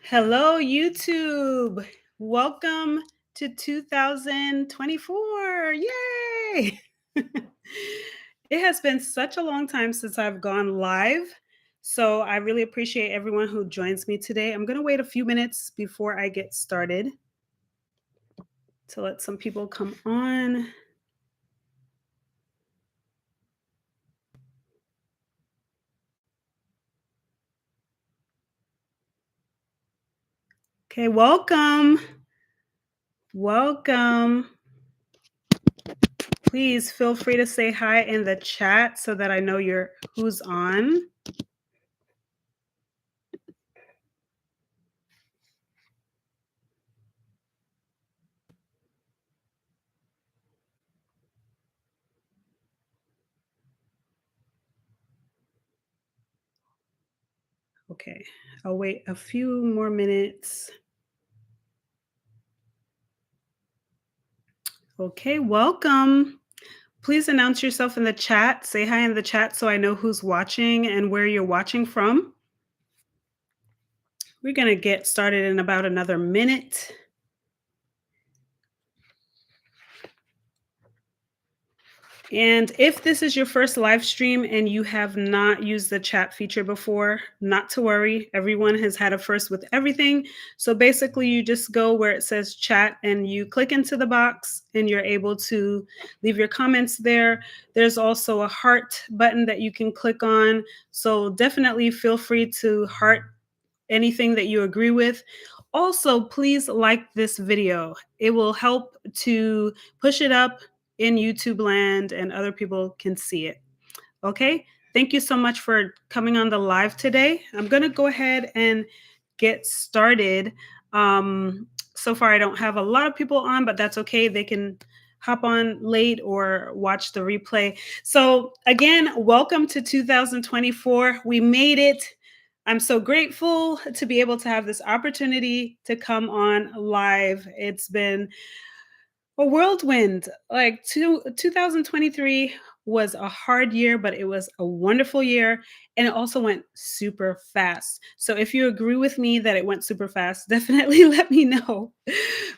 Hello, YouTube. Welcome to 2024. Yay! It has been such a long time since I've gone live. So I really appreciate everyone who joins me today. I'm going to wait a few minutes before I get started to let some people come on. Okay, welcome. Welcome. Please feel free to say hi in the chat so that I know who's on. Okay, I'll wait a few more minutes. Okay, welcome. Please announce yourself in the chat. Say hi in the chat so I know who's watching and where you're watching from. We're going to get started in about another minute. And if this is your first live stream and you have not used the chat feature before, not to worry. Everyone has had a first with everything. So basically, you just go where it says chat and you click into the box and you're able to leave your comments there. There's also a heart button that you can click on. So definitely feel free to heart anything that you agree with. Also, please like this video. It will help to push it up in YouTube land and other people can see it. Okay? Thank you so much for coming on the live today. I'm going to go ahead and get started. So far, I don't have a lot of people on, but that's okay. They can hop on late or watch the replay. So, again, welcome to 2024. We made it. I'm so grateful to be able to have this opportunity to come on live. It's been a whirlwind. 2023 was a hard year, but it was a wonderful year. And it also went super fast. So if you agree with me that it went super fast, definitely let me know.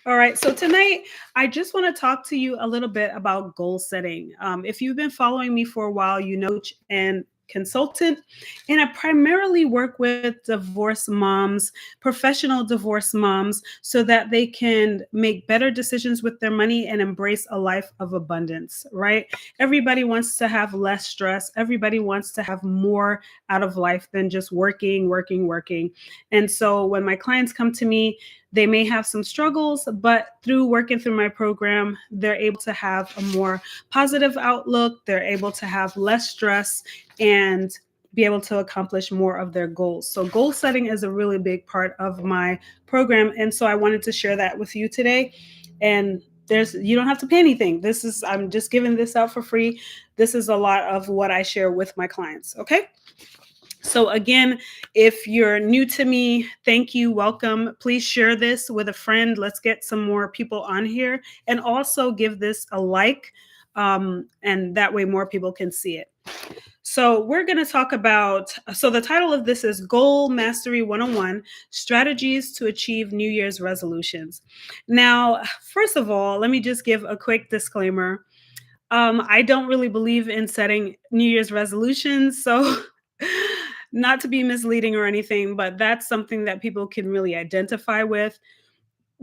All right. So tonight, I just want to talk to you a little bit about goal setting. If you've been following me for a while, you know, and consultant, and I primarily work with divorce moms, professional divorce moms, so that they can make better decisions with their money and embrace a life of abundance, right? Everybody wants to have less stress. Everybody wants to have more out of life than just working, working, working. And so when my clients come to me, they may have some struggles, but through working through my program, they're able to have a more positive outlook. They're able to have less stress and be able to accomplish more of their goals. So goal setting is a really big part of my program. And so I wanted to share that with you today. And you don't have to pay anything. I'm just giving this out for free. This is a lot of what I share with my clients. Okay. So again, if you're new to me, thank you, welcome. Please share this with a friend. Let's get some more people on here, and also give this a like, and that way more people can see it. So we're going to talk about, so the title of this is Goal Mastery 101, Strategies to Achieve New Year's Resolutions. Now, first of all, let me just give a quick disclaimer. I don't really believe in setting New Year's resolutions, so not to be misleading or anything, but that's something that people can really identify with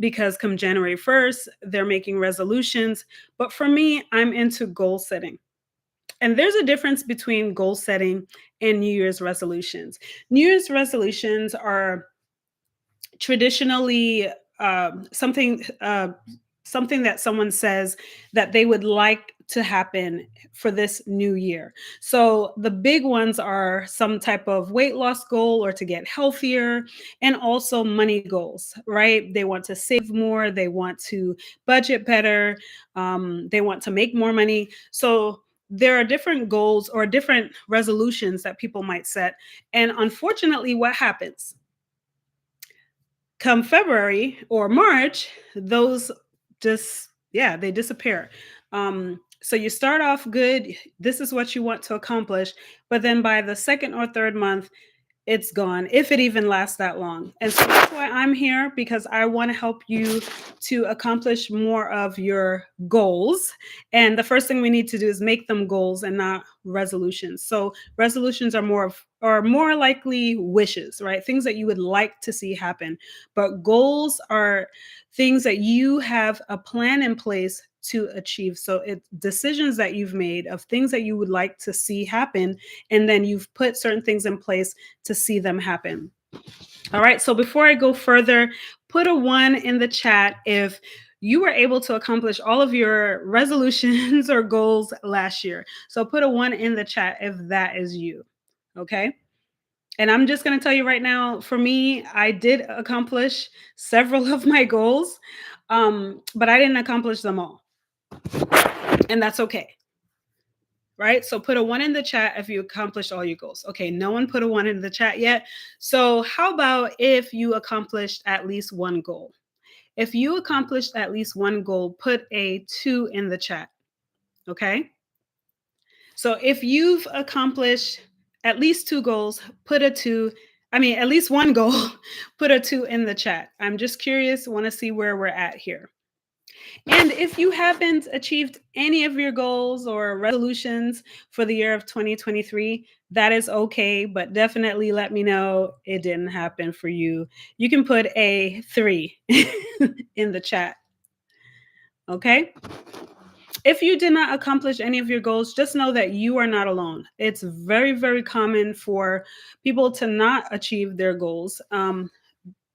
because come January 1st, they're making resolutions. But for me, I'm into goal setting. And there's a difference between goal setting and New Year's resolutions. New Year's resolutions are traditionally something that someone says that they would like to happen for this new year. So the big ones are some type of weight loss goal or to get healthier, and also money goals, right? They want to save more, they want to budget better, they want to make more money. So there are different goals or different resolutions that people might set. And unfortunately, what happens? Come February or March, those they disappear. So you start off good. This is what you want to accomplish, but then by the second or third month, it's gone, if it even lasts that long. And so that's why I'm here, because I want to help you to accomplish more of your goals. And the first thing we need to do is make them goals and not resolutions. So resolutions are more likely wishes, right? Things that you would like to see happen. But goals are things that you have a plan in place to achieve. So it's decisions that you've made of things that you would like to see happen, and then you've put certain things in place to see them happen. All right. So before I go further, put a one in the chat if you were able to accomplish all of your resolutions or goals last year. So put a one in the chat if that is you. Okay. And I'm just going to tell you right now, for me, I did accomplish several of my goals, but I didn't accomplish them all. And that's okay. Right? So put a one in the chat if you accomplished all your goals. Okay, no one put a one in the chat yet. So how about if you accomplished at least one goal? If you accomplished at least one goal, put a two in the chat. Okay. So if you've accomplished at least two goals, put a two. I mean, at least one goal, put a two in the chat. I'm just curious, want to see where we're at here. And if you haven't achieved any of your goals or resolutions for the year of 2023, that is okay, but definitely let me know it didn't happen for you. You can put a three in the chat. Okay. If you did not accomplish any of your goals, just know that you are not alone. It's very, very common for people to not achieve their goals.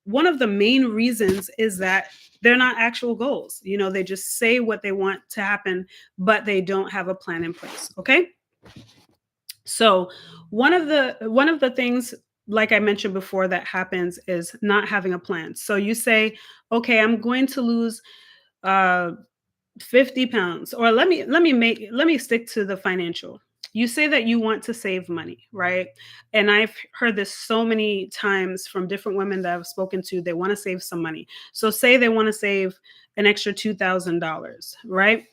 One of the main reasons is that they're not actual goals. You know, they just say what they want to happen, but they don't have a plan in place. Okay. So one of the things, like I mentioned before, that happens is not having a plan. So you say, okay, I'm going to lose uh 50 pounds, or let me stick to the financial. You say that you want to save money, right? And I've heard this so many times from different women that I've spoken to. They want to save some money. So say they want to save an extra $2,000, right?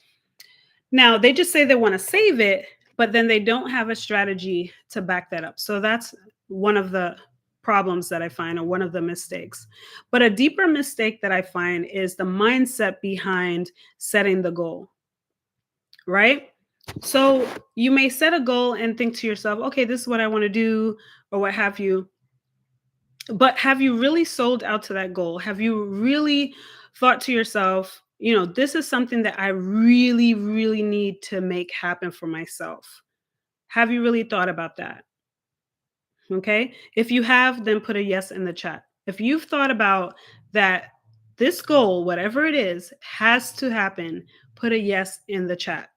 Now they just say they want to save it, but then they don't have a strategy to back that up. So that's one of the problems that I find, or one of the mistakes. But a deeper mistake that I find is the mindset behind setting the goal, right? So you may set a goal and think to yourself, okay, this is what I want to do, or what have you. But have you really sold out to that goal? Have you really thought to yourself, this is something that I really, really need to make happen for myself? Have you really thought about that? Okay. If you have, then put a yes in the chat. If you've thought about that, this goal, whatever it is, has to happen, put a yes in the chat.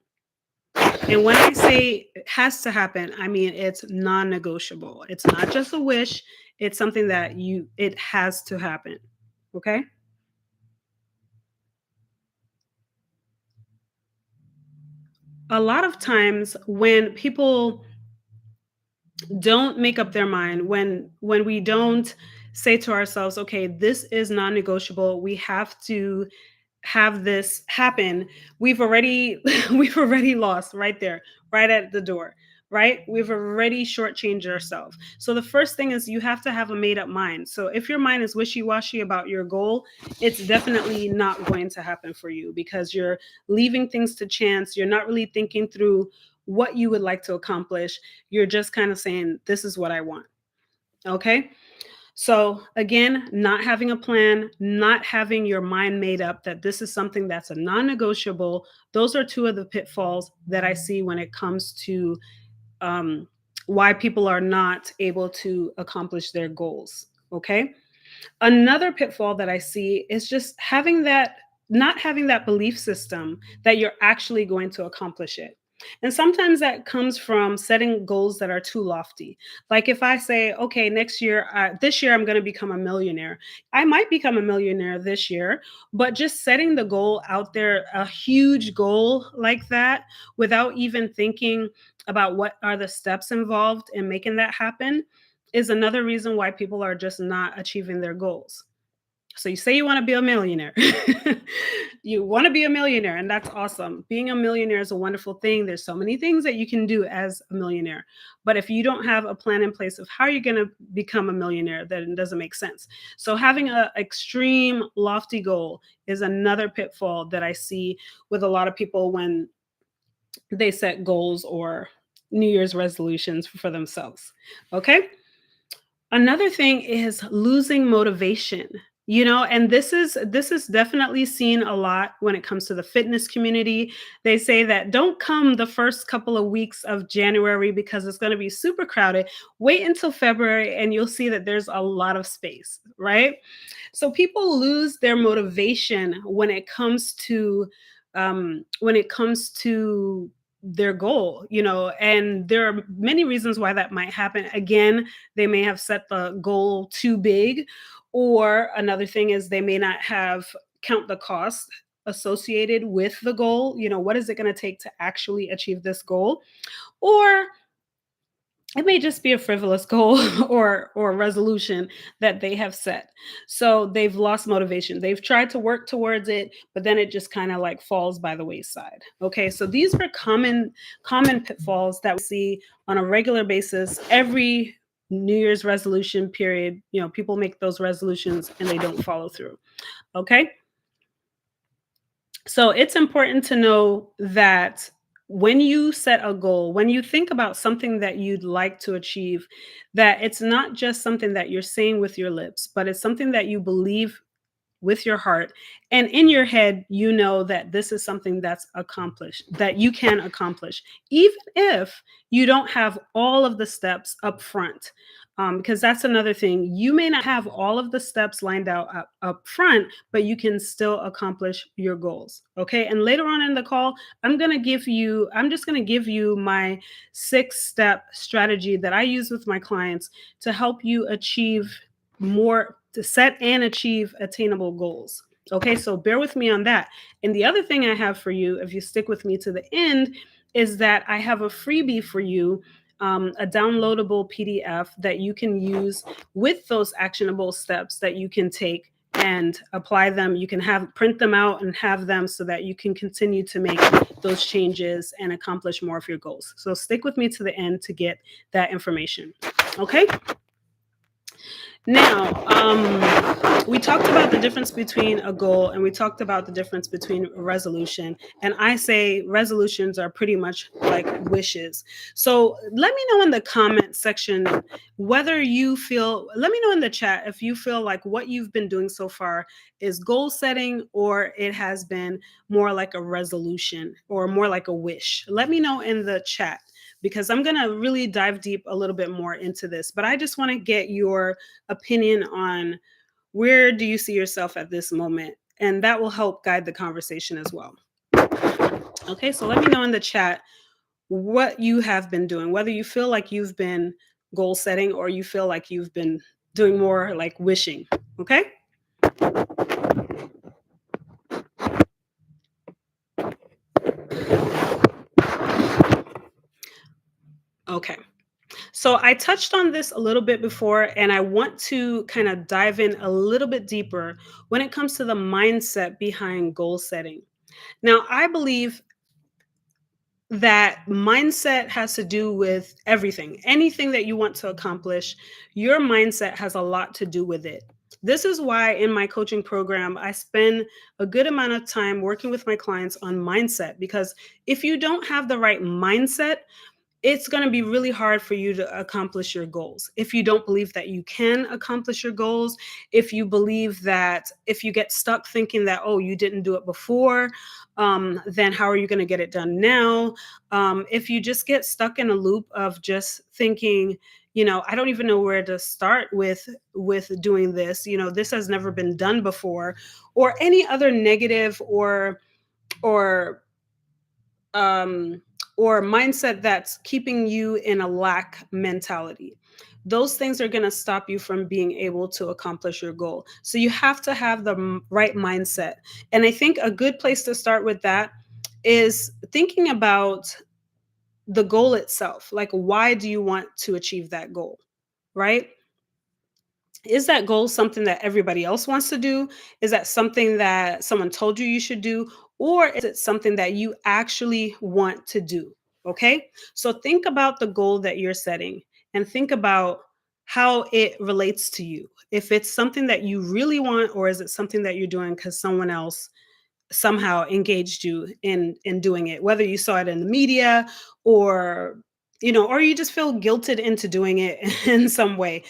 And when I say it has to happen, I mean it's non-negotiable. It's not just a wish, it's something that it has to happen. Okay? A lot of times when people don't make up their mind, when we don't say to ourselves, okay, this is non-negotiable, we have to have this happen, we've already we've already lost right there, right at the door, right? We've already shortchanged ourselves. So the first thing is you have to have a made up mind. So if your mind is wishy-washy about your goal, it's definitely not going to happen for you, because you're leaving things to chance. You're not really thinking through what you would like to accomplish. You're just kind of saying, this is what I want. Okay. So again, not having a plan, not having your mind made up that this is something that's a non-negotiable. Those are two of the pitfalls that I see when it comes to um, why people are not able to accomplish their goals. Okay. Another pitfall that I see is just not having that belief system that you're actually going to accomplish it. And sometimes that comes from setting goals that are too lofty. Like if I say, okay, this year I'm going to become a millionaire. I might become a millionaire this year, but just setting the goal out there, a huge goal like that, without even thinking about what are the steps involved in making that happen, is another reason why people are just not achieving their goals. So you say you want to be a millionaire. You want to be a millionaire, and that's awesome. Being a millionaire is a wonderful thing. There's so many things that you can do as a millionaire. But if you don't have a plan in place of how you're going to become a millionaire, then it doesn't make sense. So having an extreme lofty goal is another pitfall that I see with a lot of people when they set goals or New Year's resolutions for themselves. Okay. Another thing is losing motivation. And this is definitely seen a lot when it comes to the fitness community. They say that don't come the first couple of weeks of January because it's going to be super crowded. Wait until February and you'll see that there's a lot of space, right? So people lose their motivation when it comes to their goal, and there are many reasons why that might happen. Again, they may have set the goal too big, or another thing is they may not have count the cost associated with the goal. What is it going to take to actually achieve this goal? Or it may just be a frivolous goal or resolution that they have set. So they've lost motivation. They've tried to work towards it, but then it just kind of like falls by the wayside. Okay, so these are common pitfalls that we see on a regular basis every New Year's resolution period. People make those resolutions and they don't follow through. Okay, so it's important to know that when you set a goal, when you think about something that you'd like to achieve, that it's not just something that you're saying with your lips, but it's something that you believe with your heart. And in your head, you know that this is something that's accomplished, that you can accomplish, even if you don't have all of the steps up front. Because that's another thing. You may not have all of the steps lined out up front, but you can still accomplish your goals. Okay. And later on in the call, I'm just going to give you my 6-step strategy that I use with my clients to help you achieve more, to set and achieve attainable goals. Okay, so bear with me on that. And the other thing I have for you, if you stick with me to the end, is that I have a freebie for you, a downloadable PDF that you can use with those actionable steps that you can take and apply them. You can print them out and have them so that you can continue to make those changes and accomplish more of your goals. So stick with me to the end to get that information. Okay. Now, we talked about the difference between a goal and we talked about the difference between a resolution. And I say resolutions are pretty much like wishes. So let me know in the comment section let me know in the chat if you feel like what you've been doing so far is goal setting or it has been more like a resolution or more like a wish. Let me know in the chat because I'm going to really dive deep a little bit more into this. But I just want to get your opinion on where do you see yourself at this moment? And that will help guide the conversation as well. Okay, so let me know in the chat what you have been doing, whether you feel like you've been goal setting or you feel like you've been doing more like wishing. Okay. Okay. So I touched on this a little bit before, and I want to kind of dive in a little bit deeper when it comes to the mindset behind goal setting. Now, I believe that mindset has to do with everything. Anything that you want to accomplish, your mindset has a lot to do with it. This is why in my coaching program, I spend a good amount of time working with my clients on mindset because if you don't have the right mindset, it's going to be really hard for you to accomplish your goals. If you don't believe that you can accomplish your goals, if you believe that if you get stuck thinking that, oh, you didn't do it before, then how are you going to get it done now? If you just get stuck in a loop of just thinking, I don't even know where to start with doing this. This has never been done before, or any other negative or um, or mindset that's keeping you in a lack mentality. Those things are going to stop you from being able to accomplish your goal. So you have to have the right mindset. And I think a good place to start with that is thinking about the goal itself. Like, why do you want to achieve that goal? Right? Is that goal something that everybody else wants to do? Is that something that someone told you you should do? Or is it something that you actually want to do? Okay. So think about the goal that you're setting and think about how it relates to you. If it's something that you really want, or is it something that you're doing because someone else somehow engaged you in doing it, whether you saw it in the media, or or you just feel guilted into doing it in some way.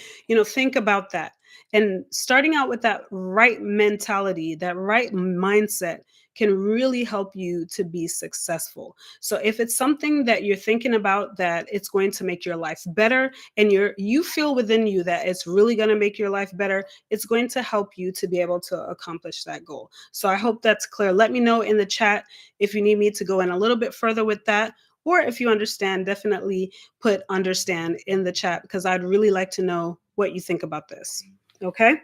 Think about that, and starting out with that right mentality, that right mindset, can really help you to be successful. So if it's something that you're thinking about that it's going to make your life better, and you feel within you that it's really going to make your life better, it's going to help you to be able to accomplish that goal. So I hope that's clear. Let me know in the chat if you need me to go in a little bit further with that, or if you understand, definitely put understand in the chat, because I'd really like to know what you think about this. Okay.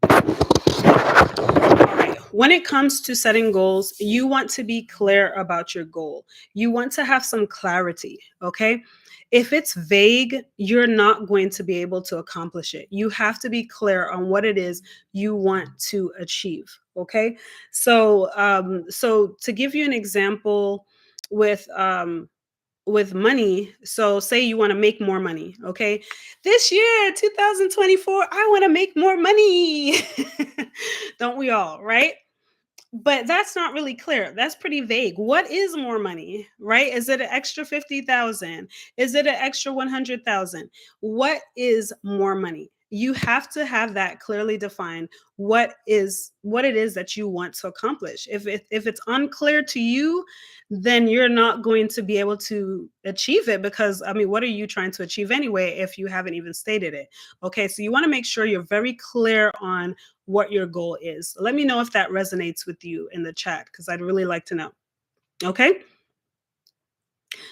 All right. When it comes to setting goals, you want to be clear about your goal. You want to have some clarity. Okay. If it's vague, you're not going to be able to accomplish it. You have to be clear on what it is you want to achieve. Okay. So to give you an example with money, so say you want to make more money. Okay, this year 2024, I want to make more money. Don't we all, right? But that's not really clear. That's pretty vague. What is more money, right? Is it an extra 50,000? Is it an extra 100,000? What is more money? You have to have that clearly defined. What it is that you want to accomplish. If it's unclear to you, then you're not going to be able to achieve it, because I mean, what are you trying to achieve anyway if you haven't even stated it? Okay, so you want to make sure you're very clear on what your goal is. Let me know if that resonates with you in the chat, because I'd really like to know. Okay.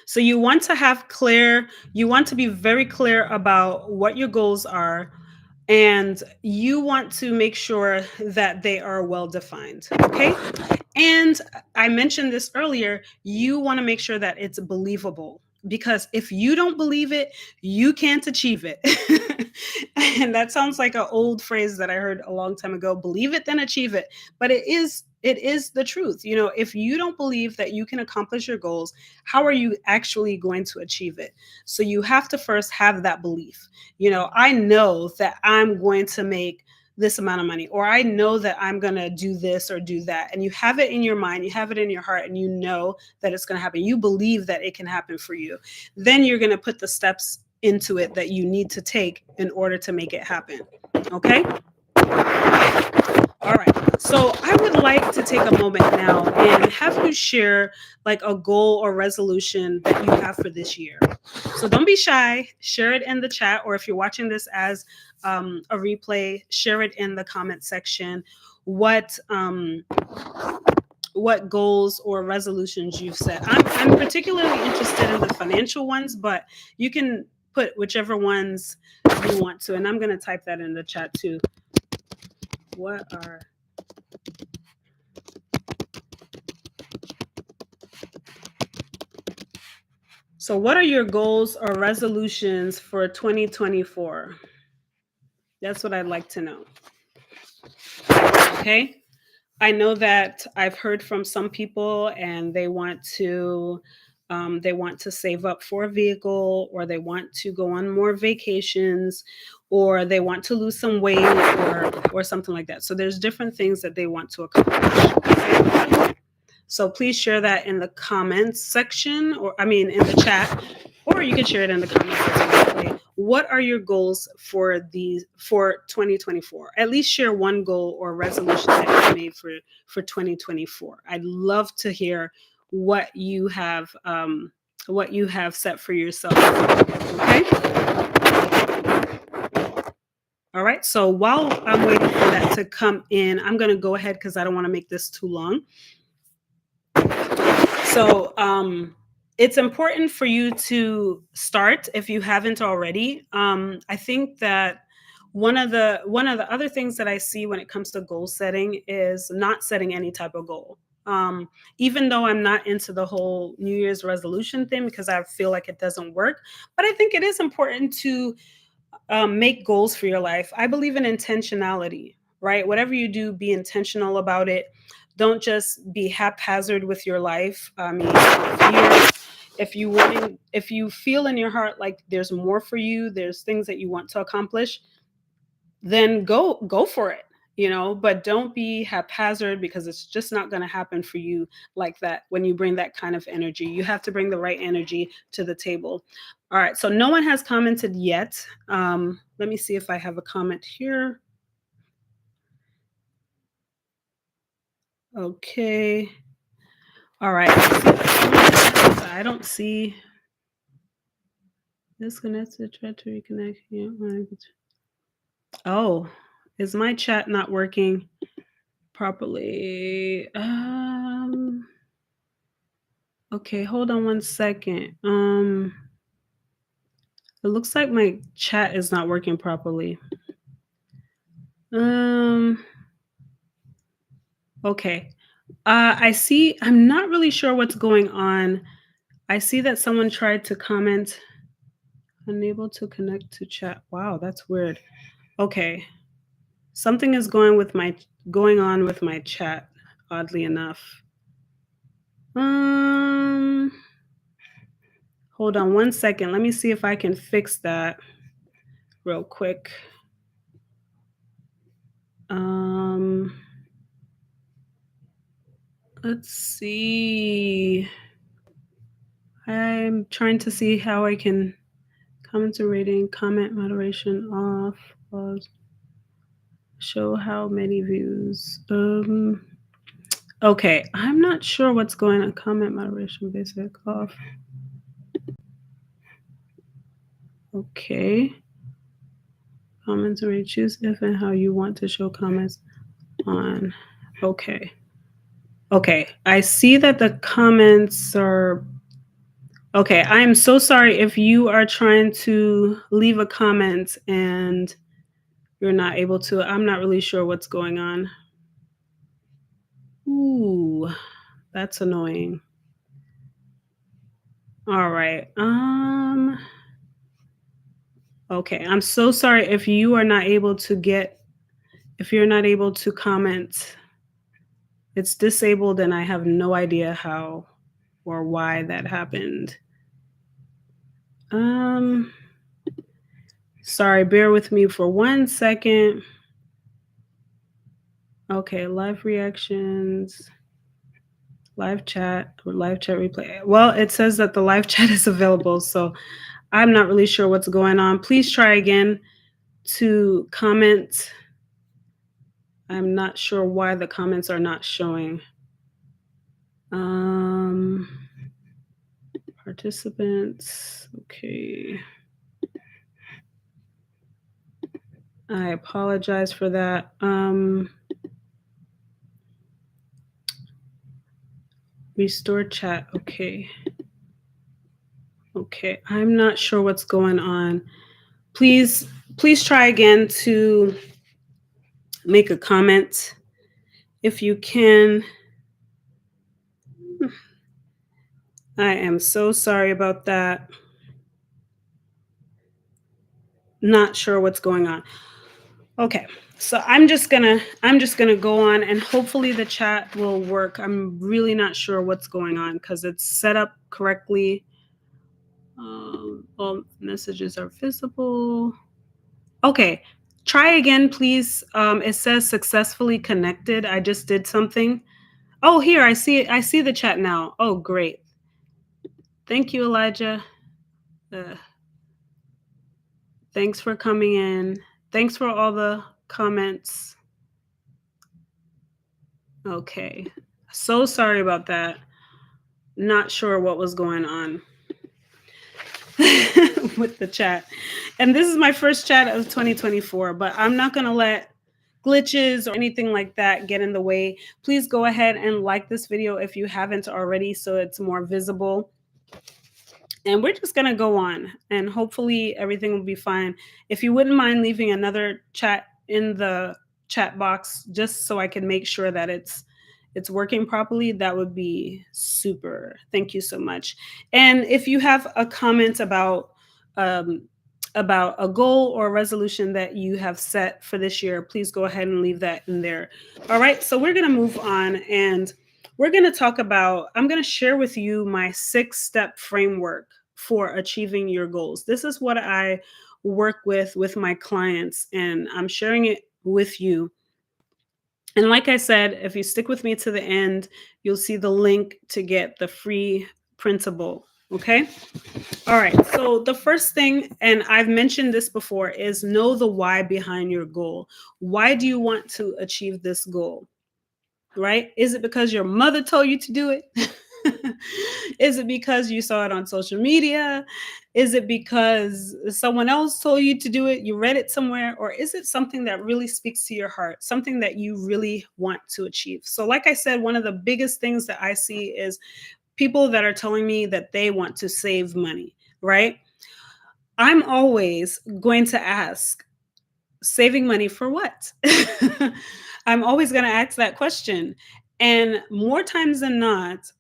So you want to be very clear about what your goals are, and you want to make sure that they are well defined. Okay. And I mentioned this earlier, you want to make sure that it's believable, because if you don't believe it, you can't achieve it. And that sounds like an old phrase that I heard a long time ago, believe it, then achieve it. But it is the truth. If you don't believe that you can accomplish your goals, how are you actually going to achieve it? So you have to first have that belief. I know that I'm going to make this amount of money, or I know that I'm going to do this or do that. And you have it in your mind, you have it in your heart, and you know that it's going to happen. You believe that it can happen for you. Then you're going to put the steps into it that you need to take in order to make it happen. Okay. All right. So I would like to take a moment now and have you share like a goal or resolution that you have for this year. So don't be shy. Share it in the chat, or if you're watching this as a replay, share it in the comment section. What goals or resolutions you've set. I'm particularly interested in the financial ones, but you can put whichever ones you want to. And I'm going to type that in the chat too. What are what are your goals or resolutions for 2024? That's what I'd like to know. Okay. I know that I've heard from some people, and they want to save up for a vehicle, or they want to go on more vacations, or they want to lose some weight, or something like that. So there's different things that they want to accomplish. Okay? So please share that in the comments section, or I mean in the chat, or you can share it in the comments section. What are your goals for 2024? At least share one goal or resolution that you made for 2024. I'd love to hear what you have set for yourself. Okay. All right. So while I'm waiting for that to come in, I'm going to go ahead because I don't want to make this too long. So it's important for you to start if you haven't already. I think that one of the other things that I see when it comes to goal setting is not setting any type of goal. Even though I'm not into the whole New Year's resolution thing, because I feel like it doesn't work, but I think it is important to make goals for your life. I believe in intentionality, right? Whatever you do, be intentional about it. Don't just be haphazard with your life. I mean, if you feel in your heart like there's more for you, there's things that you want to accomplish, then go for it, but don't be haphazard, because it's just not going to happen for you like that. When you bring that kind of energy, you have to bring the right energy to the table. All right, so no one has commented yet. Let me see if I have a comment here. Okay. All right. I don't see disconnected. Try to reconnect. Yeah. Oh, is my chat not working properly? Okay, hold on one second. It looks like my chat is not working properly. Um, okay. I see, I'm not really sure what's going on. I see that someone tried to comment, unable to connect to chat. Wow, that's weird. Okay. Something is going on with my chat, oddly enough. Um, hold on one second. Let me see if I can fix that real quick. Um, let's see. I'm trying to see how I can comment and rating, comment moderation off, pause, show how many views. Okay, I'm not sure what's going on. Comment moderation basic off. Okay. Comments and rating. Choose if and how you want to show comments on. Okay. Okay. I see that the comments are okay. I am so sorry if you are trying to leave a comment and you're not able to. I'm not really sure what's going on. Ooh, that's annoying. All right. Okay. I'm so sorry if you are not able to if you're not able to comment. It's disabled and I have no idea how or why that happened. Um Sorry, bear with me for 1 second. Okay, live reactions, live chat, or live chat replay. Well, it says that the live chat is available, so I'm not really sure what's going on. Please try again to comment. I'm not sure why the comments are not showing. Um, Participants. Okay. I apologize for that. Restore chat. Okay. Okay. I'm not sure what's going on. Please try again to make a comment if you can. I am so sorry about that. Not sure what's going on. Okay. So I'm just gonna go on and hopefully the chat will work. I'm really not sure what's going on because it's set up correctly. All messages are visible. Okay. Try again, please. It says successfully connected. I just did something. Oh, here, I see it. I see the chat now. Oh, great. Thank you, Elijah. Uh, thanks for coming in. Thanks for all the comments. Okay. So sorry about that. Not sure what was going on with the chat. And this is my first chat of 2024, but I'm not going to let glitches or anything like that get in the way. Please go ahead and like this video if you haven't already so it's more visible. And we're just going to go on and hopefully everything will be fine. If you wouldn't mind leaving another chat in the chat box just so I can make sure that it's working properly, that would be super. Thank you so much. And if you have a comment about about a goal or resolution that you have set for this year, please go ahead and leave that in there. All right, so we're going to move on and we're going to talk about, I'm going to share with you my 6 step framework for achieving your goals. This is what I work with my clients, and I'm sharing it with you. And like I said, if you stick with me to the end, you'll see the link to get the free printable. Okay. All right. So the first thing, and I've mentioned this before, is know the why behind your goal. Why do you want to achieve this goal? Right? Is it because your mother told you to do it? Is it because you saw it on social media? Is it because someone else told you to do it? You read it somewhere? Or is it something that really speaks to your heart, something that you really want to achieve? So, like I said, one of the biggest things that I see is people that are telling me that they want to save money, right? I'm always going to ask, saving money for what? I'm always going to ask that question. And more times than not,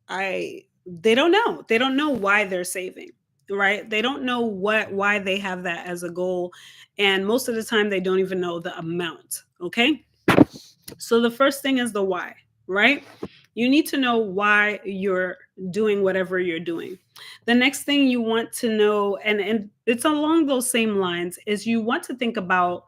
I they don't know. They don't know why they're saving, right? They don't know why they have that as a goal. And most of the time they don't even know the amount, okay? So the first thing is the why, right? You need to know why you're doing whatever you're doing. The next thing you want to know, and it's along those same lines, is you want to think about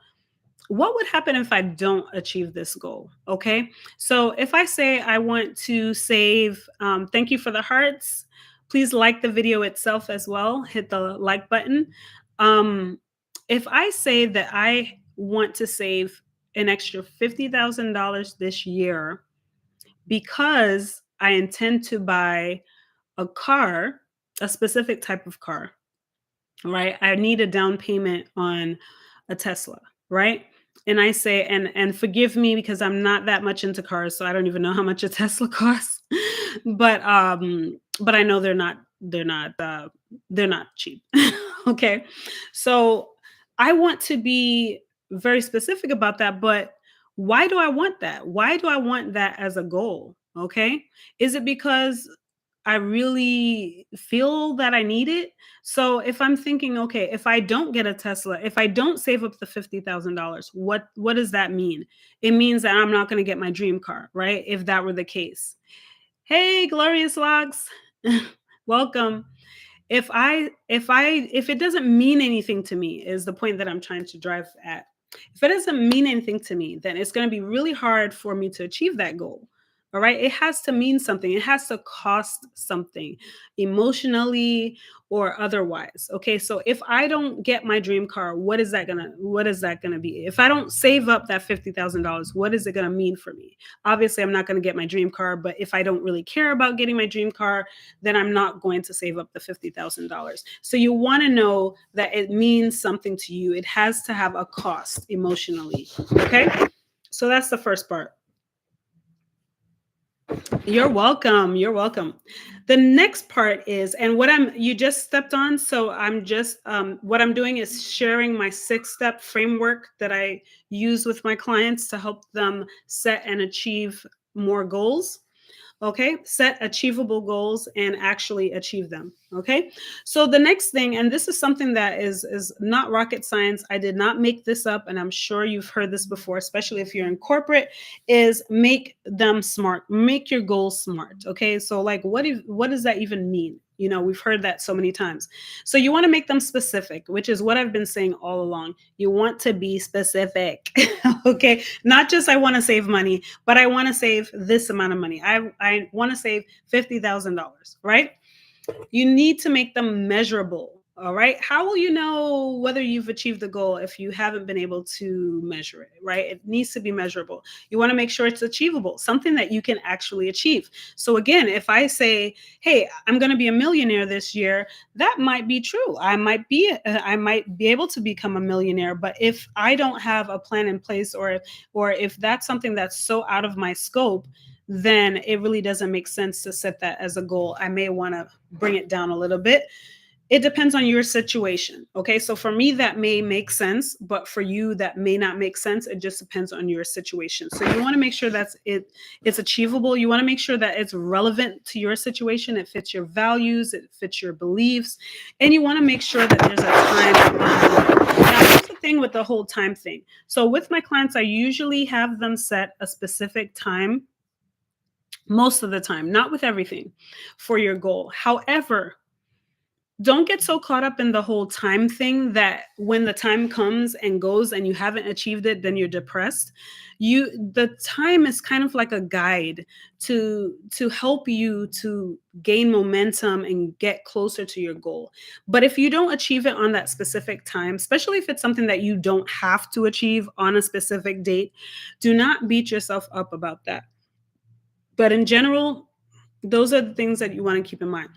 what would happen if I don't achieve this goal? Okay. So if I say I want to save, thank you for the hearts. Please like the video itself as well. Hit the like button. Um, if I say that I want to save an extra $50,000 this year because I intend to buy a car, a specific type of car, right? I need a down payment on a Tesla, right? And I say, and forgive me because I'm not that much into cars, so I don't even know how much a Tesla costs. But I know they're not cheap. Okay. So I want to be very specific about that, but why do I want that? Why do I want that as a goal? Okay. Is it because I really feel that I need it? So if I'm thinking, okay, if I don't get a Tesla, if I don't save up the $50,000, what does that mean? It means that I'm not going to get my dream car, right? If that were the case. Hey, Glorious Locks. Welcome. If it doesn't mean anything to me, is the point that I'm trying to drive at. If it doesn't mean anything to me, then it's going to be really hard for me to achieve that goal. All right, it has to mean something. It has to cost something, emotionally or otherwise. Okay, so if I don't get my dream car, what is that gonna be? If I don't save up that $50,000, what is it gonna mean for me? Obviously, I'm not gonna get my dream car, but if I don't really care about getting my dream car, then I'm not going to save up the $50,000. So you want to know that it means something to you. It has to have a cost emotionally. Okay. So that's the first part. You're welcome. You're welcome. The next part is, and you just stepped on. So what I'm doing is sharing my 6 step framework that I use with my clients to help them set and achieve more goals. Okay, set achievable goals and actually achieve them. Okay, so the next thing, and this is something that is not rocket science, I did not make this up, and I'm sure you've heard this before, especially if you're in corporate, is make them smart, make your goals smart. Okay, so like what does that even mean? You know, we've heard that so many times. So you want to make them specific, which is what I've been saying all along. You want to be specific. Okay, not just I want to save money, but I want to save this amount of money. I want to save $50,000, right? You need to make them measurable. All right. How will you know whether you've achieved the goal if you haven't been able to measure it? Right. It needs to be measurable. You want to make sure it's achievable, something that you can actually achieve. So, again, if I say, hey, I'm going to be a millionaire this year, that might be true. I might be able to become a millionaire. But if I don't have a plan in place, or if that's something that's so out of my scope, then it really doesn't make sense to set that as a goal. I may want to bring it down a little bit. It depends on your situation. Okay. So for me, that may make sense, but for you, that may not make sense. It just depends on your situation. So you want to make sure it's achievable. You want to make sure that it's relevant to your situation. It fits your values, it fits your beliefs, and you want to make sure that there's a time behind it. Now, here's the thing with the whole time thing. So with my clients, I usually have them set a specific time most of the time, not with everything, for your goal. However, don't get so caught up in the whole time thing that when the time comes and goes and you haven't achieved it, then you're depressed. The time is kind of like a guide to help you to gain momentum and get closer to your goal. But if you don't achieve it on that specific time, especially if it's something that you don't have to achieve on a specific date, do not beat yourself up about that. But in general, those are the things that you want to keep in mind.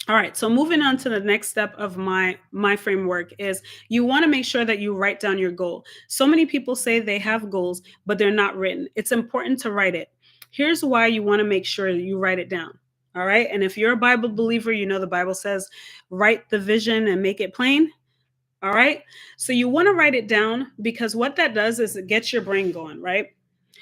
All right, so moving on to the next step of my framework is you want to make sure that you write down your goal. So many people say they have goals, but they're not written. It's important to write it. Here's why you want to make sure that you write it down. All right, and if you're a Bible believer, you know the Bible says, write the vision and make it plain. All right, so you want to write it down because what that does is it gets your brain going, right?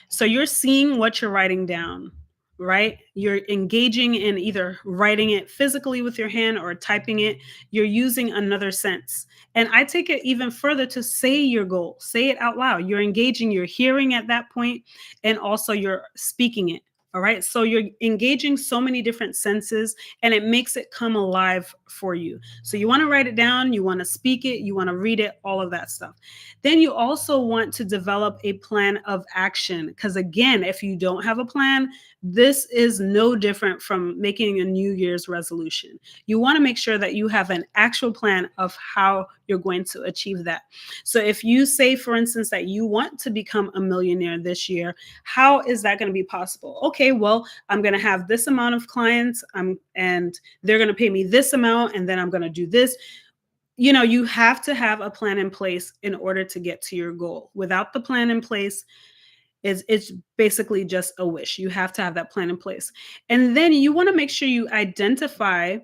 So you're seeing what you're writing down, right? You're engaging in either writing it physically with your hand or typing it. You're using another sense. And I take it even further to say your goal, say it out loud. You're engaging, you're hearing at that point, and also you're speaking it. All right. So you're engaging so many different senses and it makes it come alive for you. So you want to write it down, you want to speak it, you want to read it, all of that stuff. Then you also want to develop a plan of action. Because again, if you don't have a plan, this is no different from making a New Year's resolution. You want to make sure that you have an actual plan of how you're going to achieve that. So if you say, for instance, that you want to become a millionaire this year, how is that going to be possible? Okay, well, I'm going to have this amount of clients, and they're going to pay me this amount, and then I'm going to do this. You have to have a plan in place in order to get to your goal. Without the plan in place, it's basically just a wish. You have to have that plan in place. And then you want to make sure you identify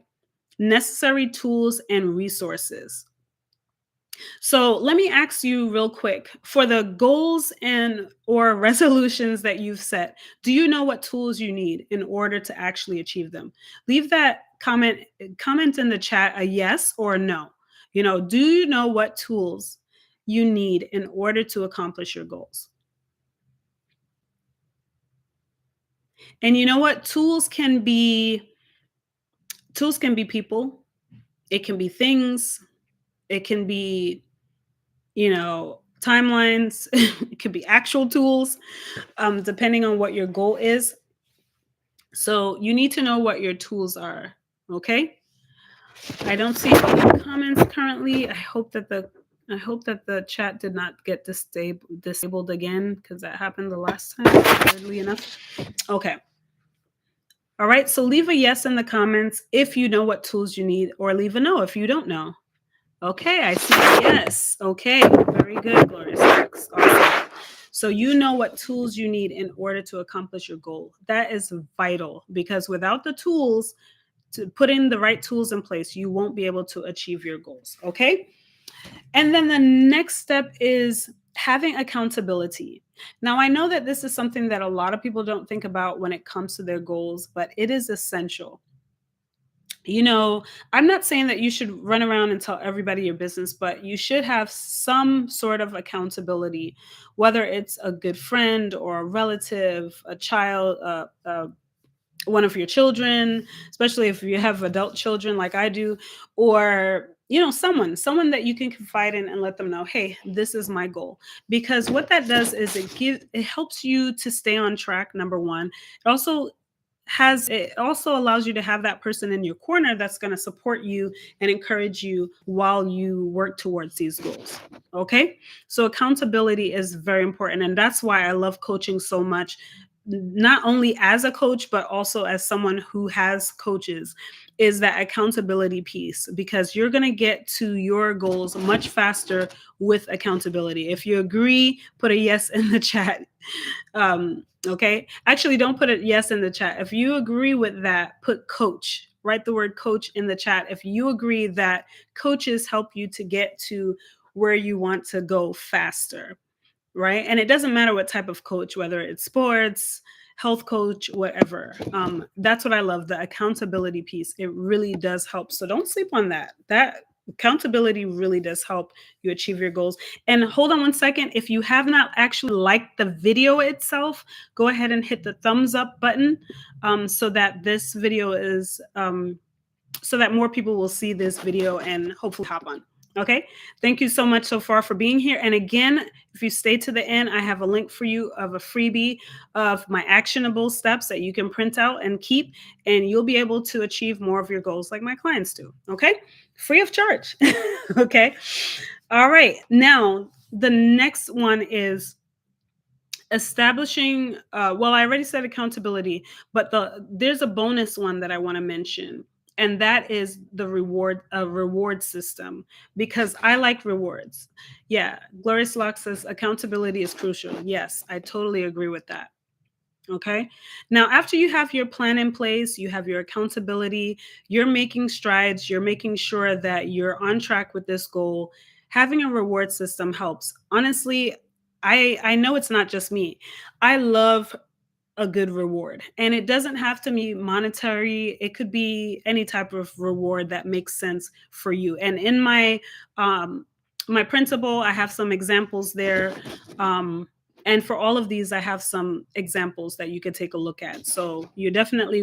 necessary tools and resources. So let me ask you real quick, for the goals and or resolutions that you've set, do you know what tools you need in order to actually achieve them? Leave that comment in the chat, a yes or a no. Do you know what tools you need in order to accomplish your goals? And you know what? Tools can be people, it can be things, it can be, timelines, it could be actual tools, depending on what your goal is. So you need to know what your tools are. Okay. I don't see any comments currently. I hope that the chat did not get disabled again because that happened the last time, weirdly enough. Okay. All right. So leave a yes in the comments if you know what tools you need, or leave a no if you don't know. Okay, I see a yes. Okay, very good, Gloria Stacks. Awesome. So you know what tools you need in order to accomplish your goal. That is vital because without the tools, to put in the right tools in place, you won't be able to achieve your goals. Okay. And then the next step is having accountability. Now, I know that this is something that a lot of people don't think about when it comes to their goals, but it is essential. I'm not saying that you should run around and tell everybody your business, but you should have some sort of accountability, whether it's a good friend or a relative, a child, one of your children, especially if you have adult children like I do, or someone that you can confide in and let them know, hey, this is my goal. Because what that does is it helps you to stay on track, number one. It also allows you to have that person in your corner that's going to support you and encourage you while you work towards these goals. Okay. So accountability is very important. And that's why I love coaching so much, not only as a coach, but also as someone who has coaches, is that accountability piece, because you're going to get to your goals much faster with accountability. If you agree, put a yes in the chat. Okay. Actually, don't put a yes in the chat. If you agree with that, put coach. write the word coach in the chat if you agree that coaches help you to get to where you want to go faster, right? And it doesn't matter what type of coach, whether it's sports, health coach, whatever. That's what I love, the accountability piece. It really does help. So don't sleep on that. That accountability really does help you achieve your goals. And hold on one second. If you have not actually liked the video itself, go ahead and hit the thumbs up button so that this video is so that more people will see this video and hopefully hop on. Okay. Thank you so much so far for being here. And again, if you stay to the end, I have a link for you of a freebie of my actionable steps that you can print out and keep, and you'll be able to achieve more of your goals like my clients do. Okay. Free of charge. Okay. All right. Now, the next one is establishing well, I already said accountability, but there's a bonus one that I want to mention, and that is the reward system, because I like rewards. Yeah, Glorious Lock says accountability is crucial. Yes, I totally agree with that. Okay. Now, after you have your plan in place, you have your accountability, you're making strides, you're making sure that you're on track with this goal. Having a reward system helps. Honestly, I know it's not just me. I love a good reward. And it doesn't have to be monetary. It could be any type of reward that makes sense for you. And in my principle, I have some examples there. And for all of these, I have some examples that you could take a look at. So you're definitely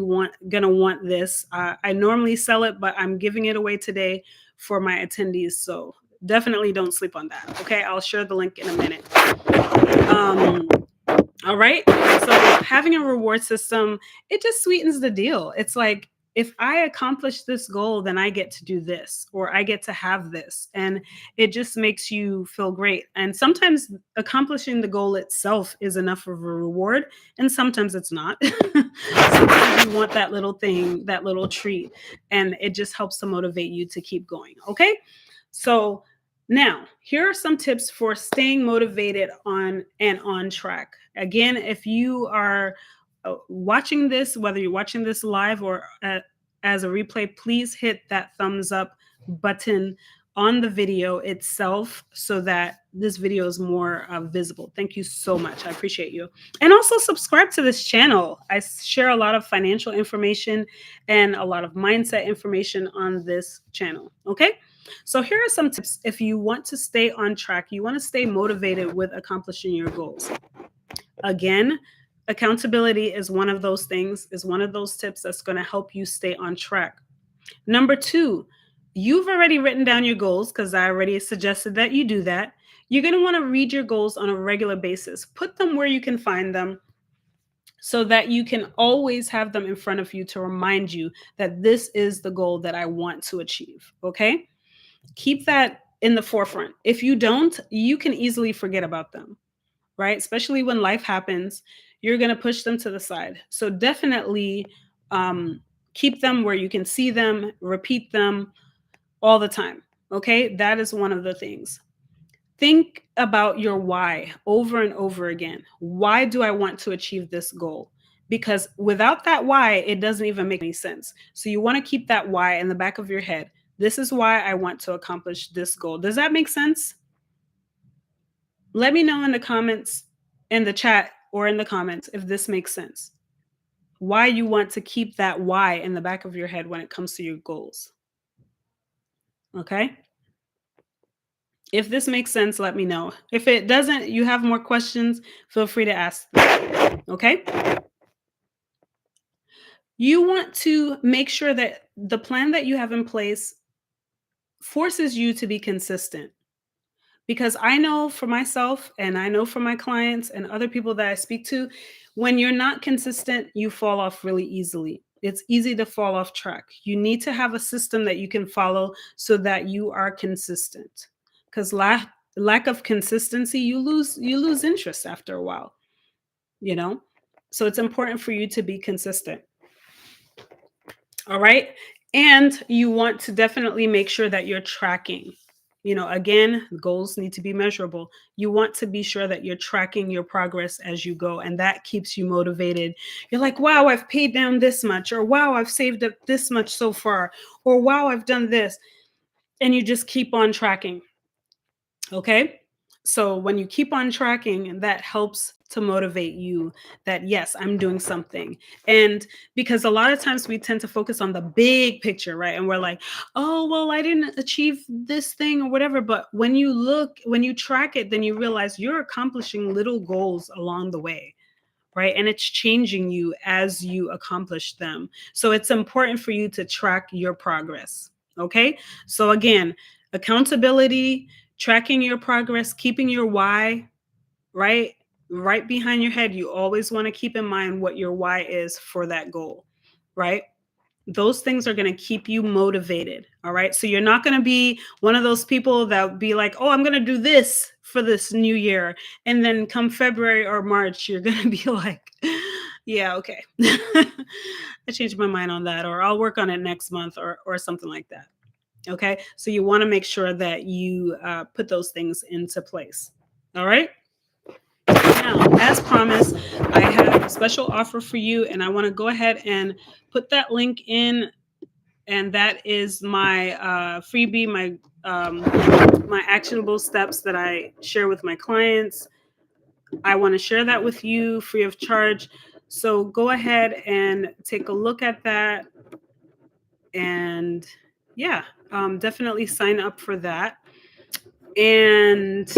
gonna want this. I normally sell it, but I'm giving it away today for my attendees. So definitely don't sleep on that. Okay, I'll share the link in a minute. All right. So having a reward system, it just sweetens the deal. It's like, if I accomplish this goal, then I get to do this, or I get to have this. And it just makes you feel great. And sometimes accomplishing the goal itself is enough of a reward, and sometimes it's not. Sometimes you want that little thing, that little treat, and it just helps to motivate you to keep going. Okay. So now, here are some tips for staying motivated on track. Again, if you are watching this, whether you're watching this live or as a replay, please hit that thumbs up button on the video itself so that this video is more visible. Thank you so much. I appreciate you. And also subscribe to this channel. I share a lot of financial information and a lot of mindset information on this channel. Okay. So here are some tips if you want to stay on track, you want to stay motivated with accomplishing your goals. Again, accountability is one of those things, is one of those tips that's going to help you stay on track. Number 2, you've already written down your goals, because I already suggested that you do that. You're going to want to read your goals on a regular basis. Put them where you can find them so that you can always have them in front of you to remind you that this is the goal that I want to achieve. Okay? Keep that in the forefront. If you don't, you can easily forget about them, right? Especially when life happens, you're going to push them to the side. So definitely keep them where you can see them, repeat them all the time. Okay. That is one of the things. Think about your why over and over again. Why do I want to achieve this goal? Because without that why, it doesn't even make any sense. So you want to keep that why in the back of your head. This is why I want to accomplish this goal. Does that make sense? Let me know in the comments, in the chat, or in the comments if this makes sense. Why you want to keep that why in the back of your head when it comes to your goals. Okay? If this makes sense, let me know. If it doesn't, you have more questions, feel free to ask. Okay? You want to make sure that the plan that you have in place forces you to be consistent. Because I know for myself, and I know for my clients and other people that I speak to, when you're not consistent, you fall off really easily. It's easy to fall off track. You need to have a system that you can follow so that you are consistent. Because lack of consistency, you lose interest after a while, you know? So it's important for you to be consistent. All right? And you want to definitely make sure that you're tracking. Again, goals need to be measurable. You want to be sure that you're tracking your progress as you go, and that keeps you motivated. You're like, wow, I've paid down this much, or wow, I've saved up this much so far, or wow, I've done this. And you just keep on tracking. Okay. So when you keep on tracking, that helps to motivate you that, yes, I'm doing something. And because a lot of times we tend to focus on the big picture, right? And we're like, oh, well, I didn't achieve this thing or whatever. But when you track it, then you realize you're accomplishing little goals along the way, right? And it's changing you as you accomplish them. So it's important for you to track your progress. Okay. So again, accountability, tracking your progress, keeping your why, right? Right behind your head. You always want to keep in mind what your why is for that goal, right? Those things are going to keep you motivated. All right. So you're not going to be one of those people that be like, oh, I'm going to do this for this new year. And then come February or March, you're going to be like, yeah, okay. I changed my mind on that, or I'll work on it next month, or something like that. Okay. So you want to make sure that you put those things into place. All right. Now, as promised, I have a special offer for you, and I want to go ahead and put that link in, and that is my freebie, my actionable steps that I share with my clients. I want to share that with you free of charge. So go ahead and take a look at that, and yeah, definitely sign up for that. And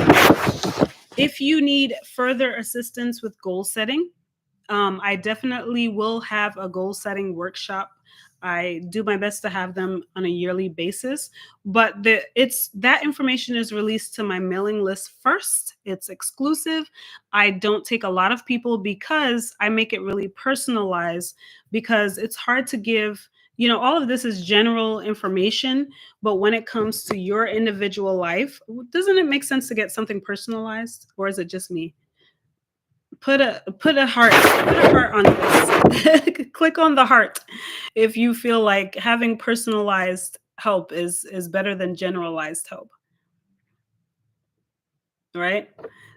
if you need further assistance with goal setting, I definitely will have a goal setting workshop. I do my best to have them on a yearly basis, but it's that information is released to my mailing list first. It's exclusive. I don't take a lot of people because I make it really personalized, because it's hard to give, all of this is general information, but when it comes to your individual life, doesn't it make sense to get something personalized, or is it just me? Put a heart on this. Click on the heart if you feel like having personalized help is better than generalized help, right?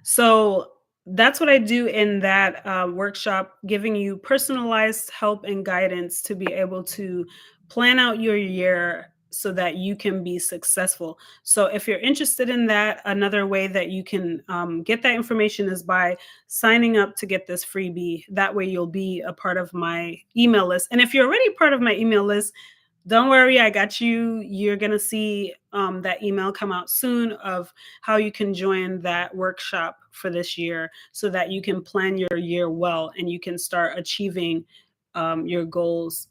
So that's what I do in that workshop, giving you personalized help and guidance to be able to plan out your year so that you can be successful. So if you're interested in that, another way that you can get that information is by signing up to get this freebie. That way you'll be a part of my email list. And if you're already part of my email list, don't worry, I got you. You're going to see that email come out soon of how you can join that workshop for this year so that you can plan your year well and you can start achieving your goals.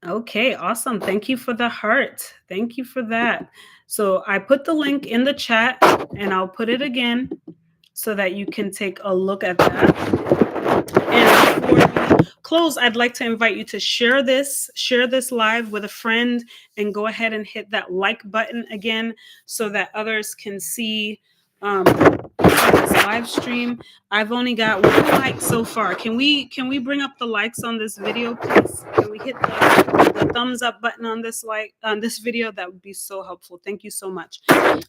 Okay, awesome. Thank you for the heart. Thank you for that. So I put the link in the chat, and I'll put it again so that you can take a look at that. And before we close, I'd like to invite you to share this live with a friend, and go ahead and hit that like button again so that others can see this live stream. I've only got one like so far. Can we bring up the likes on this video, please? Can we hit the thumbs up button on this video? That would be so helpful. Thank you so much.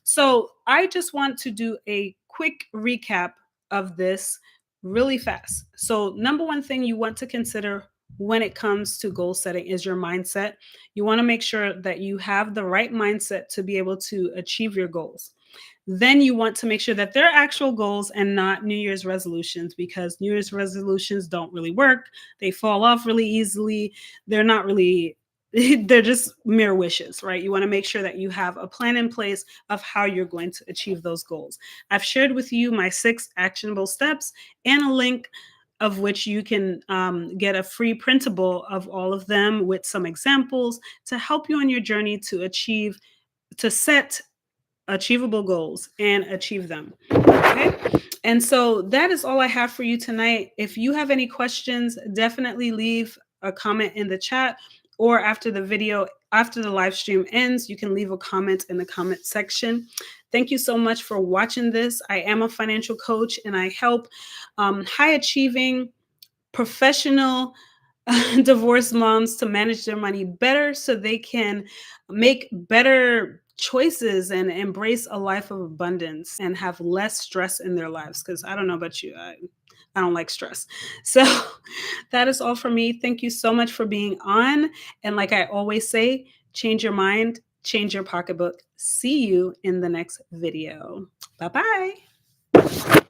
So I just want to do a quick recap of this really fast. So number one thing you want to consider when it comes to goal setting is your mindset. You want to make sure that you have the right mindset to be able to achieve your goals. Then you want to make sure that they're actual goals and not New Year's resolutions, because New Year's resolutions don't really work. They fall off really easily. They're not really, they're just mere wishes, right? You want to make sure that you have a plan in place of how you're going to achieve those goals. I've shared with you my 6 actionable steps and a link of which you can get a free printable of all of them with some examples to help you on your journey to set achievable goals and achieve them. Okay. And so that is all I have for you tonight. If you have any questions, definitely leave a comment in the chat, or after the live stream ends, you can leave a comment in the comment section. Thank you so much for watching this. I am a financial coach, and I help high achieving professional divorced moms to manage their money better so they can make better choices and embrace a life of abundance and have less stress in their lives. Because I don't know about you, I don't like stress. So that is all for me. Thank you so much for being on. And like I always say, change your mind, change your pocketbook. See you in the next video. Bye bye.